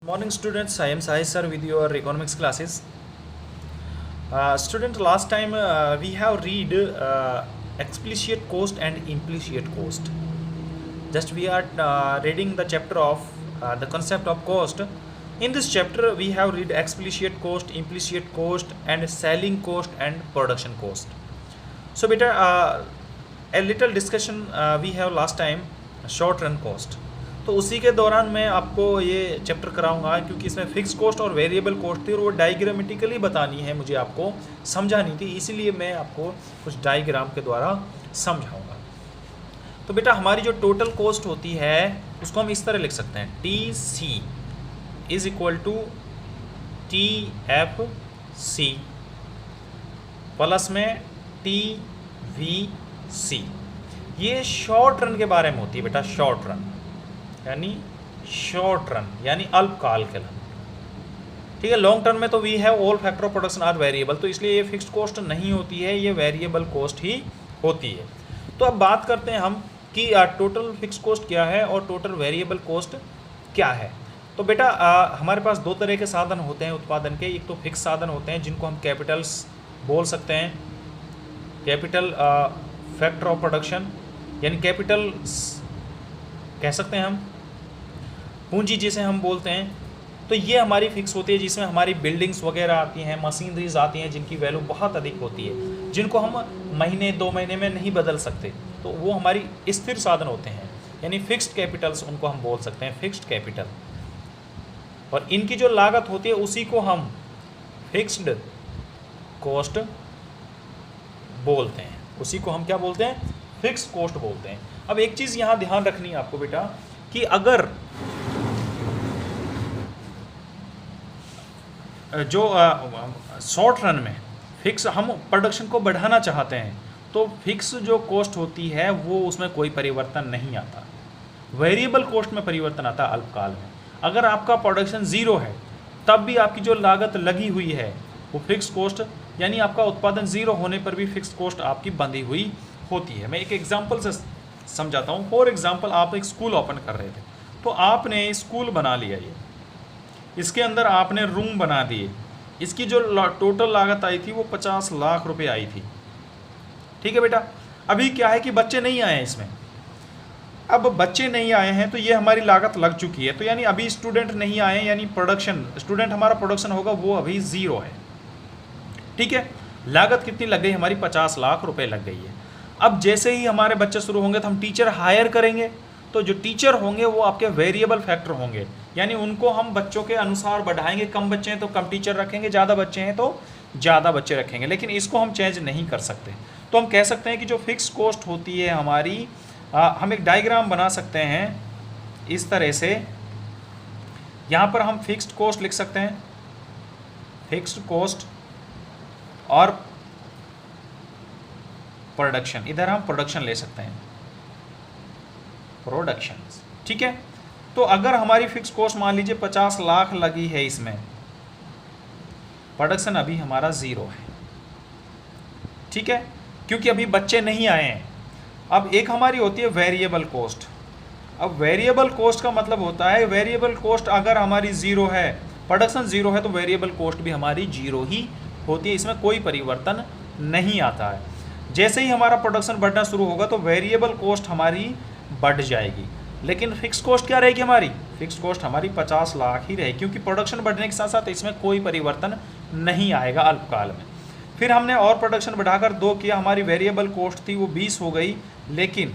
Morning students, I am Sai sir with your economics classes. Student, last time we have read explicit cost and implicit cost. Just we are reading the chapter of the concept of cost. In this chapter we have read explicit cost, implicit cost and selling cost and production cost. So beta a little discussion we have last time short run cost. तो उसी के दौरान मैं आपको ये chapter कराऊंगा क्योंकि इसमें फिक्स कॉस्ट और वेरिएबल कॉस्ट थी और वो डायग्रामेटिकली बतानी है, मुझे आपको समझानी थी, इसीलिए मैं आपको कुछ डायग्राम के द्वारा समझाऊंगा। तो बेटा हमारी जो टोटल कॉस्ट होती है उसको हम इस तरह लिख सकते हैं, T C is equal to T F C plus में टी वी सी। ये शॉर्ट रन के बारे में होती है बेटा, शॉर्ट रन यानी अल्पकाल के रन। ठीक है, लॉन्ग टर्म में तो we have all factor of production are variable, तो इसलिए ये फिक्स्ड कॉस्ट नहीं होती है, ये वेरिएबल कॉस्ट ही होती है। तो अब बात करते हैं हम कि टोटल फिक्स कॉस्ट क्या है और टोटल वेरिएबल कॉस्ट क्या है। तो बेटा हमारे पास दो तरह के साधन होते हैं उत्पादन के। एक तो फिक्स साधन होते हैं जिनको हम कैपिटल्स बोल सकते हैं, कैपिटल फैक्टर ऑफ प्रोडक्शन यानी कैपिटल कह सकते हैं हम, पूंजी जिसे हम बोलते हैं। तो ये हमारी फिक्स होती है जिसमें हमारी बिल्डिंग्स वगैरह आती हैं, मशीनरीज आती हैं जिनकी वैल्यू बहुत अधिक होती है, जिनको हम महीने 2 महीने में नहीं बदल सकते, तो वो हमारी स्थिर साधन होते हैं यानी फिक्स्ड कैपिटल्स उनको हम बोल सकते हैं, फिक्स्ड कैपिटल। और इनकी जो लागत होती है उसी को हम फिक्स्ड कॉस्ट बोलते हैं, उसी को हम क्या बोलते हैं, फिक्स कॉस्ट बोलते हैं। अब एक चीज़ यहाँ ध्यान रखनी है आपको बेटा कि अगर जो शॉर्ट रन में फिक्स हम प्रोडक्शन को बढ़ाना चाहते हैं तो फिक्स जो कॉस्ट होती है वो उसमें कोई परिवर्तन नहीं आता, वेरिएबल कॉस्ट में परिवर्तन आता है अल्पकाल में। अगर आपका प्रोडक्शन 0 है तब भी आपकी जो लागत लगी हुई है वो फिक्स कॉस्ट यानी आपका उत्पादन 0 होने पर भी फिक्स कॉस्ट आपकी बंधी हुई होती है। मैं एक एग्जांपल से समझाता हूँ। फॉर एग्जांपल आप एक स्कूल ओपन कर रहे थे, तो आपने स्कूल बना लिया, ये इसके अंदर आपने रूम बना दिए, इसकी जो टोटल लागत आई थी वो 50 लाख रुपए आई थी। ठीक है बेटा, अभी क्या है कि बच्चे नहीं आए हैं इसमें। अब बच्चे नहीं आए हैं तो ये हमारी लागत लग चुकी है, तो यानी अभी स्टूडेंट नहीं आए यानी प्रोडक्शन स्टूडेंट हमारा प्रोडक्शन होगा वो अभी 0 है। ठीक है, लागत कितनी लग गई हमारी, 50 लाख रुपए लग गई है। अब जैसे ही हमारे बच्चे शुरू होंगे तो हम टीचर हायर करेंगे, तो जो टीचर होंगे वो आपके वेरिएबल फैक्टर होंगे यानी उनको हम बच्चों के अनुसार बढ़ाएंगे। कम बच्चे हैं तो कम टीचर रखेंगे, ज़्यादा बच्चे हैं तो ज़्यादा बच्चे रखेंगे, लेकिन इसको हम चेंज नहीं कर सकते। तो हम कह सकते हैं कि जो फिक्स कॉस्ट होती है हमारी, हम एक डायग्राम बना सकते हैं इस तरह से। यहाँ पर हम फिक्स्ड कॉस्ट लिख सकते हैं, फिक्स्ड कॉस्ट और प्रोडक्शन, इधर हम प्रोडक्शन ले सकते हैं, प्रोडक्शन। ठीक है, तो अगर हमारी फिक्स कॉस्ट मान लीजिए 50 लाख लगी है, इसमें प्रोडक्शन अभी हमारा 0 है। ठीक है, क्योंकि अभी बच्चे नहीं आए हैं। अब एक हमारी होती है वेरिएबल कॉस्ट। अब वेरिएबल कॉस्ट का मतलब होता है, वेरिएबल कॉस्ट अगर हमारी 0 है, प्रोडक्शन 0 है, तो वेरिएबल कॉस्ट भी हमारी 0 ही होती है, इसमें कोई परिवर्तन नहीं आता है। जैसे ही हमारा प्रोडक्शन बढ़ना शुरू होगा तो वेरिएबल कॉस्ट हमारी बढ़ जाएगी, लेकिन फिक्स कॉस्ट क्या रहेगी हमारी, फिक्स कॉस्ट हमारी 50 लाख ही रहेगी, क्योंकि प्रोडक्शन बढ़ने के साथ साथ इसमें कोई परिवर्तन नहीं आएगा अल्पकाल में। फिर हमने और प्रोडक्शन बढ़ाकर 2 किया, हमारी वेरिएबल कॉस्ट थी वो 20 हो गई, लेकिन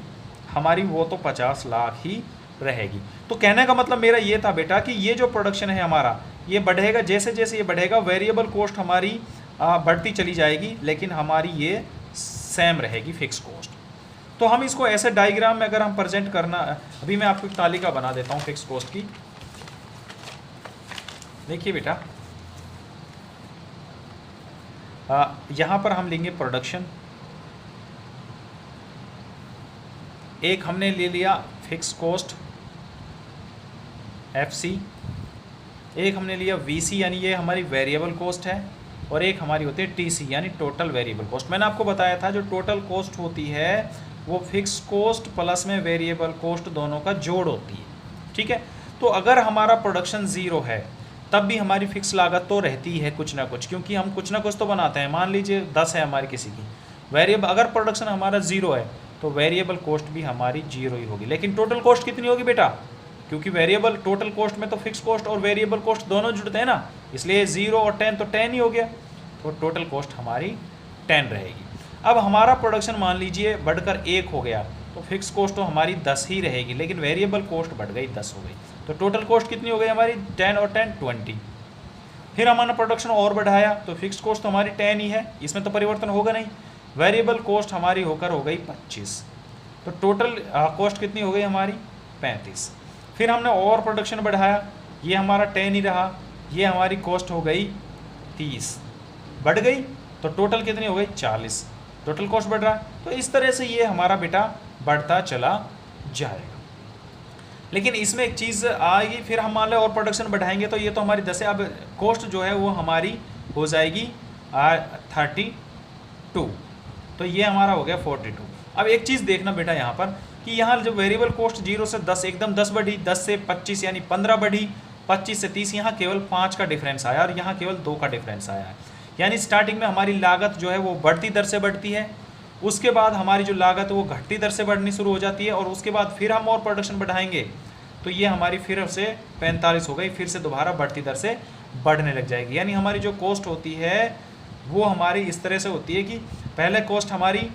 हमारी वो तो 50 लाख ही रहेगी। तो कहने का मतलब मेरा ये था बेटा कि ये जो प्रोडक्शन है हमारा ये बढ़ेगा, जैसे जैसे ये बढ़ेगा वेरिएबल कॉस्ट हमारी बढ़ती चली जाएगी, लेकिन हमारी ये सेम रहेगी फिक्स कॉस्ट। तो हम इसको ऐसे डायग्राम में अगर हम प्रेजेंट करना, अभी मैं आपको एक तालिका बना देता हूँ फिक्स कॉस्ट की। देखिए बेटा, यहाँ पर हम लेंगे प्रोडक्शन, एक हमने ले लिया फिक्स कॉस्ट FC, एक हमने लिया VC यानी ये हमारी वेरिएबल कॉस्ट है, और एक हमारी होती है TC यानी टोटल वेरिएबल कॉस्ट। मैंने आपको बताया था जो टोटल कॉस्ट होती है वो फिक्स कॉस्ट प्लस में वेरिएबल कॉस्ट दोनों का जोड़ होती है। ठीक है, तो अगर हमारा प्रोडक्शन ज़ीरो है तब भी हमारी फिक्स लागत तो रहती है कुछ ना कुछ, क्योंकि हम कुछ ना कुछ तो बनाते हैं। मान लीजिए 10 है हमारी किसी की वेरिएबल, अगर प्रोडक्शन हमारा ज़ीरो है तो वेरिएबल कॉस्ट भी हमारी जीरो ही होगी। लेकिन टोटल कॉस्ट कितनी होगी बेटा, क्योंकि वेरिएबल टोटल कॉस्ट में तो फिक्स कॉस्ट और वेरिएबल कॉस्ट दोनों जुड़ते हैं ना, इसलिए 0 और 10 तो 10 ही हो गया, तो टोटल कॉस्ट हमारी 10 रहेगी। अब हमारा प्रोडक्शन मान लीजिए बढ़कर 1 हो गया तो फिक्स कॉस्ट तो हमारी 10 ही रहेगी, लेकिन वेरिएबल कॉस्ट बढ़ गई 10 हो गई, तो टोटल कॉस्ट कितनी हो गई हमारी 10 और 10 20। फिर हमारा प्रोडक्शन और बढ़ाया तो फिक्स कॉस्ट तो हमारी 10 ही है, इसमें तो परिवर्तन होगा नहीं। वेरिएबल कॉस्ट हमारी होकर हो गई 25, तो टोटल कॉस्ट कितनी हो गई हमारी 35। फिर हमने और प्रोडक्शन बढ़ाया, ये हमारा 10 ही रहा, ये हमारी कॉस्ट हो गई 30, बढ़ गई तो टोटल कितनी हो गई 40, टोटल कॉस्ट बढ़ रहा है। तो इस तरह से ये हमारा बेटा बढ़ता चला जाएगा। लेकिन इसमें एक चीज़ आएगी, फिर हम मान लें और प्रोडक्शन बढ़ाएंगे तो ये तो हमारी 10 है, अब कॉस्ट जो है वो हमारी हो जाएगी 32, तो ये हमारा हो गया 42। अब एक चीज़ देखना बेटा यहाँ पर कि यहाँ जो वेरिएबल कॉस्ट 0 से 10 एकदम 10 बढ़ी, 10 से 25 यानी 15 बढ़ी, 25 से 30 यहाँ केवल 5 का डिफरेंस आया और यहाँ केवल 2 का डिफरेंस आया है। यानी स्टार्टिंग में हमारी लागत जो है वो बढ़ती दर से बढ़ती है, उसके बाद हमारी जो लागत है वो घटती दर से बढ़नी शुरू हो जाती है, और उसके बाद फिर हम और प्रोडक्शन बढ़ाएंगे तो ये हमारी फिर से 45 हो गई, फिर से दोबारा बढ़ती दर से बढ़ने लग जाएगी। यानी हमारी जो कॉस्ट होती है वो हमारी इस तरह से होती है कि पहले कॉस्ट हमारी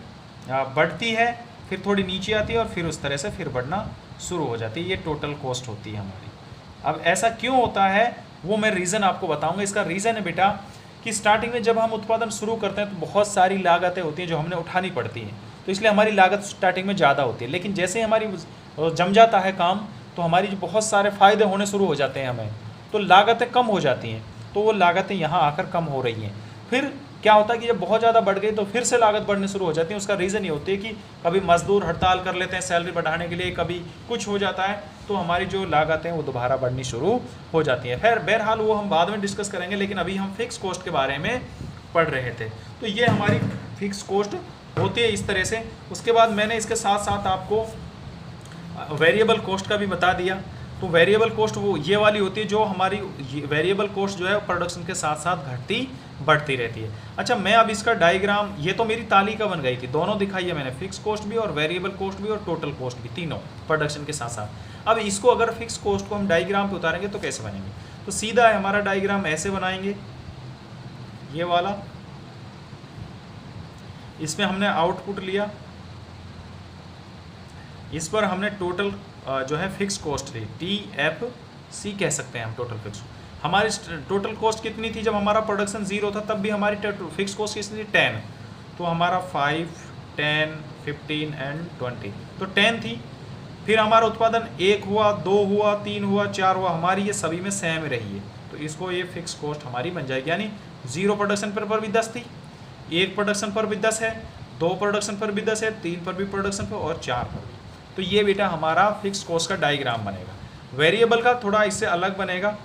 बढ़ती है, फिर थोड़ी नीचे आती है और फिर उस तरह से फिर बढ़ना शुरू हो जाती है। ये टोटल कॉस्ट होती है हमारी। अब ऐसा क्यों होता है वो मैं रीज़न आपको बताऊंगा। इसका रीज़न है बेटा कि स्टार्टिंग में जब हम उत्पादन शुरू करते हैं तो बहुत सारी लागतें होती हैं जो हमने उठानी पड़ती हैं, तो इसलिए हमारी लागत स्टार्टिंग में ज़्यादा होती है। लेकिन जैसे ही हमारी जम जाता है काम तो हमारी जो बहुत सारे फ़ायदे होने शुरू हो जाते हैं हमें, तो लागतें कम हो जाती हैं, तो वो लागतें यहाँ आकर कम हो रही हैं। फिर क्या होता है कि जब बहुत ज़्यादा बढ़ गई तो फिर से लागत बढ़नी शुरू हो जाती है। उसका रीज़न ये होती है कि कभी मजदूर हड़ताल कर लेते हैं सैलरी बढ़ाने के लिए, कभी कुछ हो जाता है, तो हमारी जो लागत है वो दोबारा बढ़नी शुरू हो जाती है। फिर बहरहाल वो हम बाद में डिस्कस करेंगे, लेकिन अभी हम फिक्स कॉस्ट के बारे में पढ़ रहे थे। तो ये हमारी फिक्स कॉस्ट होती है इस तरह से। उसके बाद मैंने इसके साथ साथ आपको वेरिएबल कॉस्ट का भी बता दिया। तो वेरिएबल कॉस्ट वो ये वाली होती है जो हमारी वेरिएबल कॉस्ट जो है प्रोडक्शन के साथ साथ घटती बढ़ती रहती है। अच्छा, मैं अब इसका डायग्राम, ये तो मेरी तालिका बन गई थी, दोनों दिखाई है मैंने, फिक्स कॉस्ट भी और वेरिएबल कॉस्ट भी और टोटल कॉस्ट भी, तीनों प्रोडक्शन के साथ साथ। अब इसको अगर फिक्स कॉस्ट को हम डायग्राम पे उतारेंगे तो कैसे बनेंगे, तो सीधा है हमारा डायग्राम ऐसे बनाएंगे, ये वाला, इसमें हमने आउटपुट लिया, इस पर हमने टोटल जो है फिक्स कॉस्ट ली, TFC कह सकते हैं हम, टोटल फिक्स। हमारी टोटल कॉस्ट कितनी थी जब हमारा प्रोडक्शन 0 था, तब भी हमारी फिक्स कॉस्ट कितनी थी 10, तो हमारा 5, 10, 15 एंड 20, तो 10 थी। फिर हमारा उत्पादन 1 हुआ, 2 हुआ, 3 हुआ, 4 हुआ, हमारी ये सभी में सेम रही है, तो इसको ये फिक्स कॉस्ट हमारी बन जाएगी। यानी 0 प्रोडक्शन पर भी 10 थी, 1 प्रोडक्शन पर भी 10 है, 2 प्रोडक्शन पर भी 10 है, 3 पर भी प्रोडक्शन पर और 4 पर भी। तो ये बेटा हमारा फिक्स कॉस्ट का डायग्राम बनेगा। वेरिएबल का थोड़ा इससे अलग बनेगा,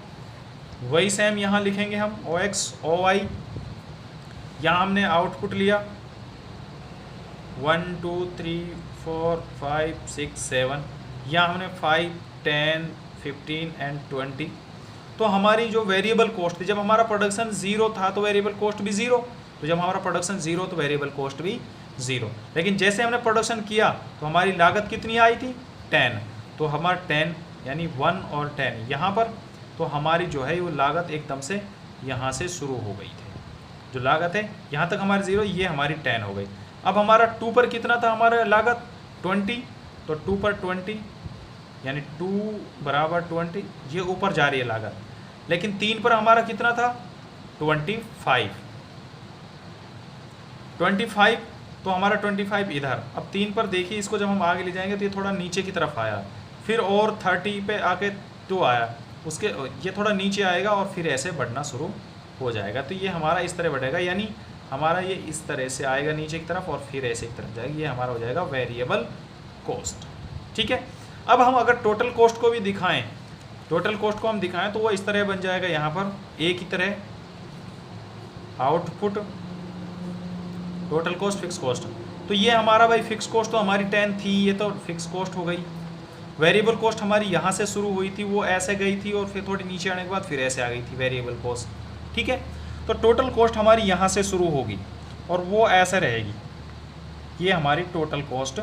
वही सेम यहाँ लिखेंगे हम, OX OY। यहाँ हमने आउटपुट लिया 1 2 3 4 5 6 7, यहाँ हमने 5, 10, 15 एंड 20। तो हमारी जो वेरिएबल कॉस्ट थी, जब हमारा प्रोडक्शन 0 था तो वेरिएबल कॉस्ट भी 0, तो जब हमारा प्रोडक्शन 0 तो वेरिएबल कॉस्ट भी 0। लेकिन जैसे हमने प्रोडक्शन किया तो हमारी लागत कितनी आई थी 10, तो हमारा 10 यानी 1 और 10 यहाँ पर, तो हमारी जो है वो लागत एकदम से यहाँ से शुरू हो गई थी। जो लागत है यहाँ तक हमारी 0, ये हमारी 10 हो गई। अब हमारा 2 पर कितना था हमारा लागत 20, तो 2 पर 20 यानी 2 बराबर 20, ये ऊपर जा रही है लागत। लेकिन 3 पर हमारा कितना था 25, तो हमारा 25 इधर। अब 3 पर देखिए, इसको जब हम आगे ले जाएंगे तो ये थोड़ा नीचे की तरफ आया, फिर और 30 पे आके 2 आया, उसके ये थोड़ा नीचे आएगा और फिर ऐसे बढ़ना शुरू हो जाएगा। तो ये हमारा इस तरह बढ़ेगा, यानी हमारा ये इस तरह से आएगा नीचे की तरफ और फिर ऐसे की तरफ जाएगा। ये हमारा हो जाएगा वेरिएबल कॉस्ट। ठीक है, अब हम अगर टोटल कॉस्ट को भी दिखाएं, टोटल कॉस्ट को हम दिखाएं तो वो इस तरह बन जाएगा, यहाँ पर एक ही तरह output total cost fix cost. तो ये हमारा भाई फिक्स कॉस्ट तो हमारी 10 थी, ये तो फिक्स कॉस्ट हो गई। वेरिएबल कॉस्ट हमारी यहाँ से शुरू हुई थी, वो ऐसे गई थी और फिर थोड़ी नीचे आने के बाद फिर ऐसे आ गई थी वेरिएबल कॉस्ट, ठीक है। तो टोटल कॉस्ट हमारी यहाँ से शुरू होगी और वो ऐसे रहेगी, ये हमारी टोटल कॉस्ट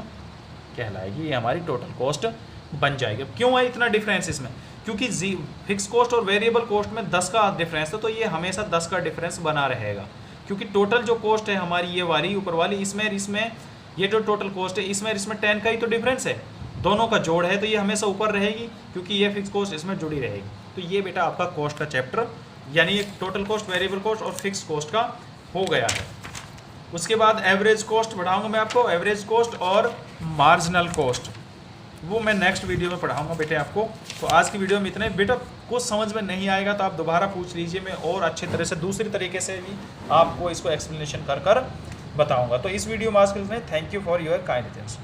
कहलाएगी, ये हमारी टोटल कॉस्ट बन जाएगी। क्यों है इतना डिफरेंस इसमें? क्योंकि फिक्स कॉस्ट और वेरिएबल कॉस्ट में 10 का डिफरेंस है, तो ये हमेशा 10 का डिफरेंस बना रहेगा, क्योंकि टोटल जो कॉस्ट है हमारी ये वाली ऊपर वाली, इसमें ये जो टोटल कॉस्ट है इसमें 10 का ही तो डिफरेंस है, दोनों का जोड़ है, तो ये हमेशा ऊपर रहेगी क्योंकि ये फिक्स कॉस्ट इसमें जुड़ी रहेगी। तो ये बेटा आपका कॉस्ट का चैप्टर, यानी एक टोटल कॉस्ट, वेरिएबल कॉस्ट और फिक्स कॉस्ट का हो गया है। उसके बाद एवरेज कॉस्ट पढ़ाऊंगा मैं आपको, एवरेज कॉस्ट और मार्जिनल कॉस्ट, वो मैं नेक्स्ट वीडियो में पढ़ाऊंगा बेटे आपको। तो आज की वीडियो में इतने। बेटा कुछ समझ में नहीं आएगा तो आप दोबारा पूछ लीजिए, मैं और अच्छे तरह से दूसरी तरीके से भी आपको इसको एक्सप्लेनेशन कर बताऊंगा। तो इस वीडियो में आज के लिए thank you for your kind attention.